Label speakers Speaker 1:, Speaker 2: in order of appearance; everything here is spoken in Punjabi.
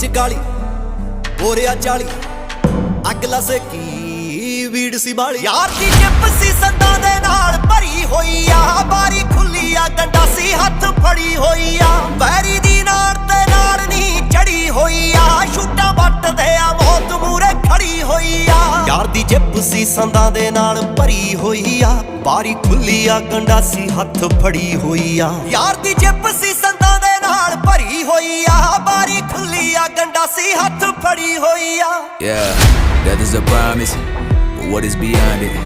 Speaker 1: ਚ ਗਾਲੀ ਬੋਰਿਆ 40 ਅਗਲਾ ਸੇ ਕੀ ਵੀੜ ਸੀ ਬਾਲੀ। ਯਾਰ ਦੀ ਜਿੱਪ ਸੀ ਸੰਦਾਂ ਦੇ ਨਾਲ ਭਰੀ ਹੋਈ ਆ, ਬਾਰੀ ਖੁੱਲੀ ਆ ਗੰਡਾਸੀ ਹੱਥ ਫੜੀ ਹੋਈ ਆ। ਬੈਰੀ ਦੀ ਨਾੜ ਤੇ ਨਾਲ ਨੀ ਚੜੀ ਹੋਈ ਆ, ਛੁੱਟਾਂ ਵੱਟਦੇ ਆ ਮੌਤ ਮੂਰੇ ਖੜੀ ਹੋਈ ਆ। ਯਾਰ ਦੀ ਜਿੱਪ ਸੀ ਸੰਦਾਂ ਦੇ ਨਾਲ ਭਰੀ ਹੋਈ ਆ, ਬਾਰੀ ਖੁੱਲੀ ਆ ਗੰਡਾਸੀ ਹੱਥ ਫੜੀ ਹੋਈ ਆ। ਯਾਰ ਦੀ ਜਿੱਪ ਸੀ ਸੰਦਾਂ ਦੇ ਨਾਲ ਭਰੀ ਹੋਈ ਆ, ਬਾਰੀ ਖੁੱਲੀ ਆ ਗੰਡਾਸੀ ਹੱਥ ਫੜੀ ਹੋਈ ਆ।
Speaker 2: Yeah, that is a promise, but what is beyond it?